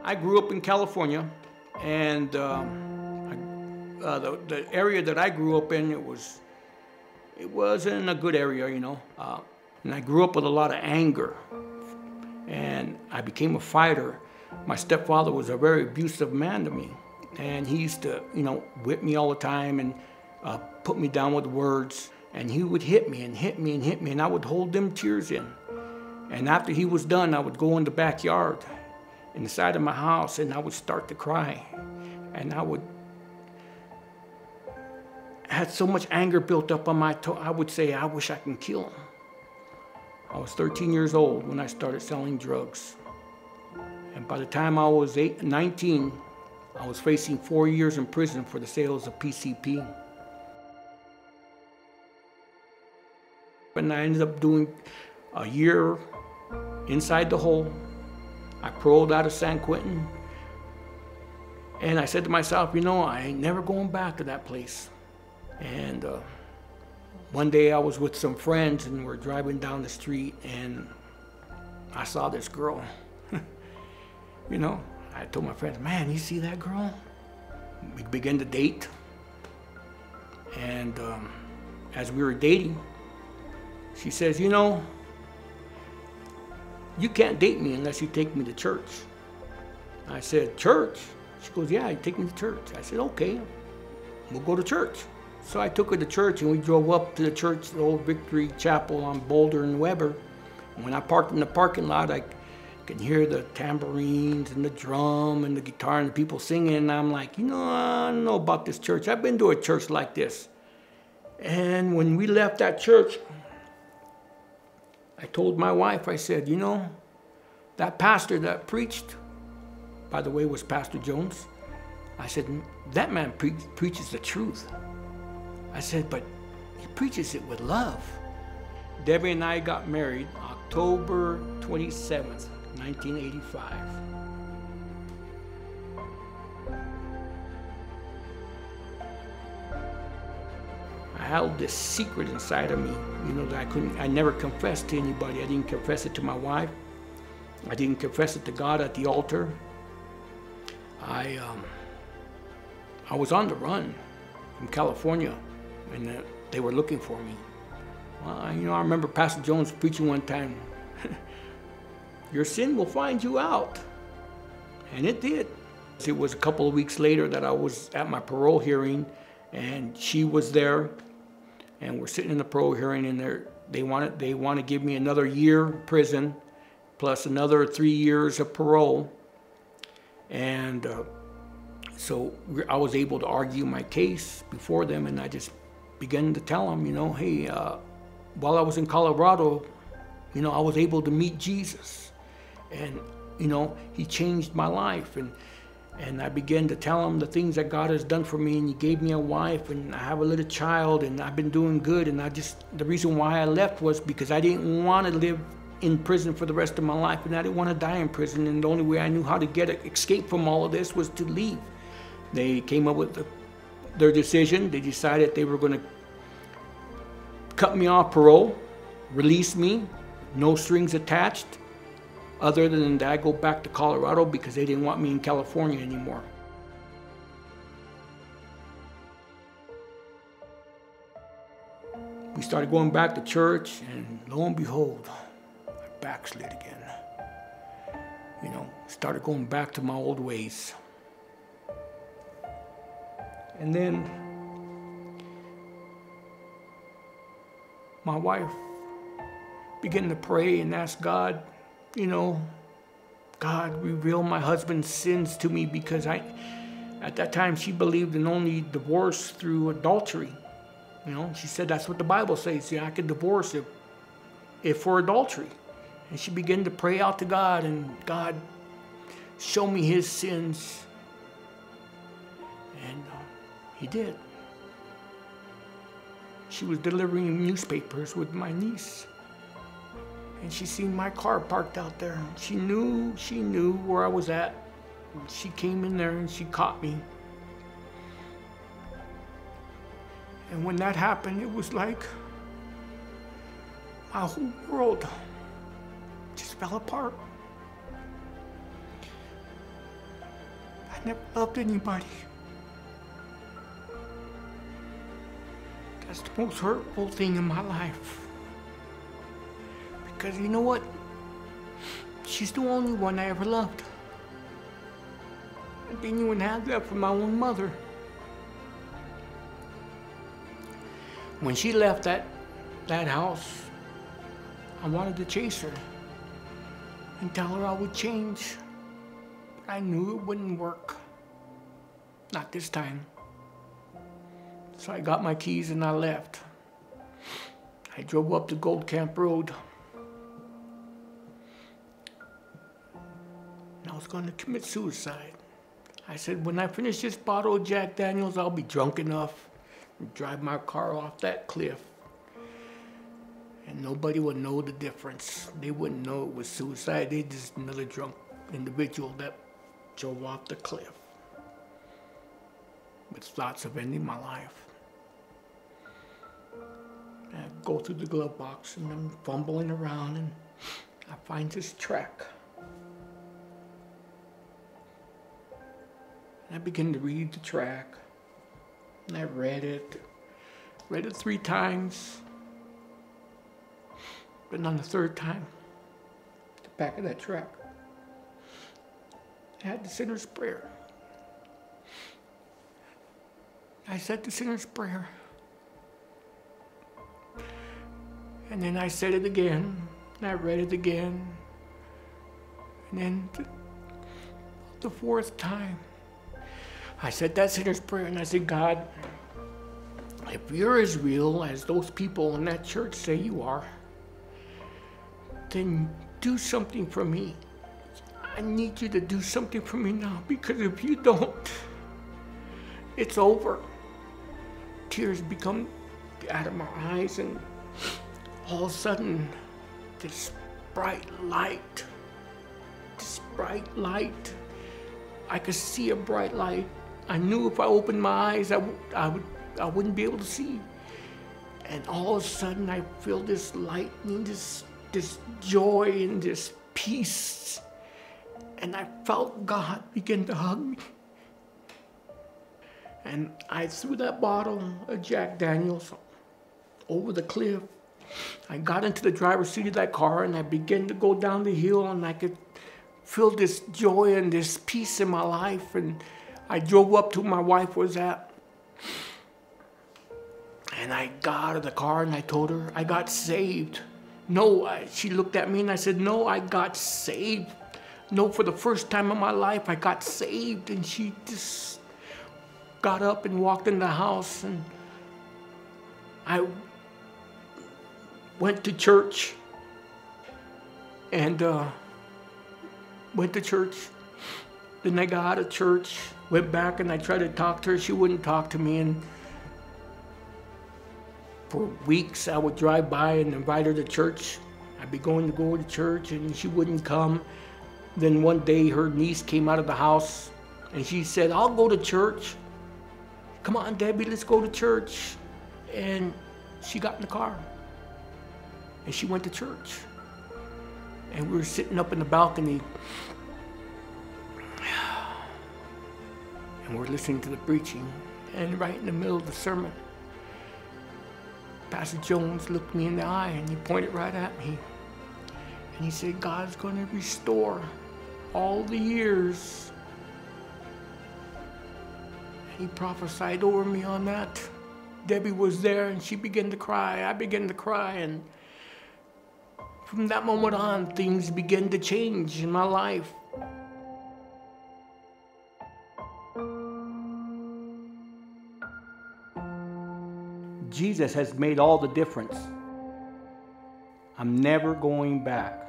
I grew up in California, and the area that I grew up in, it wasn't a good area, you know. And I grew up with a lot of anger, and I became a fighter. My stepfather was a very abusive man to me, and he used to, you know, whip me all the time and put me down with words. And he would hit me and hit me and hit me, and I would hold them tears in. And after he was done, I would go in the backyard, inside of my house, and I would start to cry. And I had so much anger built up on my I would say, I wish I can kill him. I was 13 years old when I started selling drugs. And by the time I was 19, I was facing 4 years in prison for the sales of PCP. And I ended up doing a year inside the hole. I paroled out of San Quentin. And I said to myself, you know, I ain't never going back to that place. And one day I was with some friends and we're driving down the street and I saw this girl. You know, I told my friends, man, you see that girl? We began to date. And as we were dating, she says, you know, you can't date me unless you take me to church. I said, church? She goes, yeah, you take me to church. I said, okay, we'll go to church. So I took her to church and we drove up to the church, the old Victory Chapel on Boulder and Weber. And when I parked in the parking lot, I could hear the tambourines and the drum and the guitar and the people singing. And I'm like, you know, I don't know about this church. I've been to a church like this. And when we left that church, I told my wife, I said, you know, that pastor that preached, by the way, was Pastor Jones. I said, that man preaches the truth. I said, but he preaches it with love. Debbie and I got married October 27th, 1985. I held this secret inside of me, you know, that I never confessed to anybody. I didn't confess it to my wife. I didn't confess it to God at the altar. I was on the run from California, and they were looking for me. You know, I remember Pastor Jones preaching one time, your sin will find you out. And it did. It was a couple of weeks later that I was at my parole hearing, and she was there, and we're sitting in the parole hearing, and they want to give me another year in prison, plus another 3 years of parole. And so I was able to argue my case before them, and I just began to tell them, you know, hey, while I was in Colorado, you know, I was able to meet Jesus. And, you know, he changed my life. And I began to tell him the things that God has done for me, and he gave me a wife, and I have a little child, and I've been doing good. And the reason why I left was because I didn't want to live in prison for the rest of my life, and I didn't want to die in prison. And the only way I knew how to escape from all of this was to leave. They came up with their decision. They decided they were going to cut me off parole, release me, no strings attached, other than that I go back to Colorado because they didn't want me in California anymore. We started going back to church, and lo and behold, I backslid again. You know, started going back to my old ways. And then my wife began to pray and ask God, you know, God, reveal my husband's sins to me, because at that time she believed in only divorce through adultery. You know, she said that's what the Bible says. See, I could divorce if for adultery. And she began to pray out to God, and God, show me his sins. And he did. She was delivering newspapers with my niece, and she seen my car parked out there. She knew where I was at. And she came in there and she caught me. And when that happened, it was like my whole world just fell apart. I never loved anybody. That's the most hurtful thing in my life. Because you know what? She's the only one I ever loved. I didn't even have that for my own mother. When she left that house, I wanted to chase her and tell her I would change. But I knew it wouldn't work. Not this time. So I got my keys and I left. I drove up to Gold Camp Road. And I was going to commit suicide. I said, when I finish this bottle of Jack Daniels, I'll be drunk enough to drive my car off that cliff. And nobody would know the difference. They wouldn't know it was suicide. They just another drunk individual that drove off the cliff with thoughts of ending my life. I go through the glove box and I'm fumbling around and I find this tract. And I begin to read the tract. And I read it 3 times. But on the 3rd time, the back of that tract, I had the sinner's prayer. I said the sinner's prayer. And then I said it again, and I read it again. And then the 4th time, I said that sinner's prayer, and I said, God, if you're as real as those people in that church say you are, then do something for me. I need you to do something for me now, because if you don't, it's over. Tears become out of my eyes, and all of a sudden, this bright light, I could see a bright light. I knew if I opened my eyes, I wouldn't be able to see. And all of a sudden, I feel this lightning, this joy and this peace. And I felt God begin to hug me. And I threw that bottle of Jack Daniels over the cliff. I got into the driver's seat of that car and I began to go down the hill, and I could feel this joy and this peace in my life. And I drove up to where my wife was at. And I got out of the car and I told her I got saved. No, she looked at me and I said, no, I got saved. No, for the first time in my life, I got saved. And she just got up and walked in the house, and I went to church and went to church. Then I got out of church, went back, and I tried to talk to her. She wouldn't talk to me, and for weeks I would drive by and invite her to church. I'd be going to church, and she wouldn't come. Then one day her niece came out of the house, and she said, I'll go to church. Come on, Debbie, let's go to church. And she got in the car, and she went to church. And we were sitting up in the balcony, and we're listening to the preaching. And right in the middle of the sermon, Pastor Jones looked me in the eye, and he pointed right at me. And he said, God's going to restore all the years. And he prophesied over me on that. Debbie was there, and she began to cry. I began to cry, and from that moment on, things began to change in my life. Jesus has made all the difference. I'm never going back.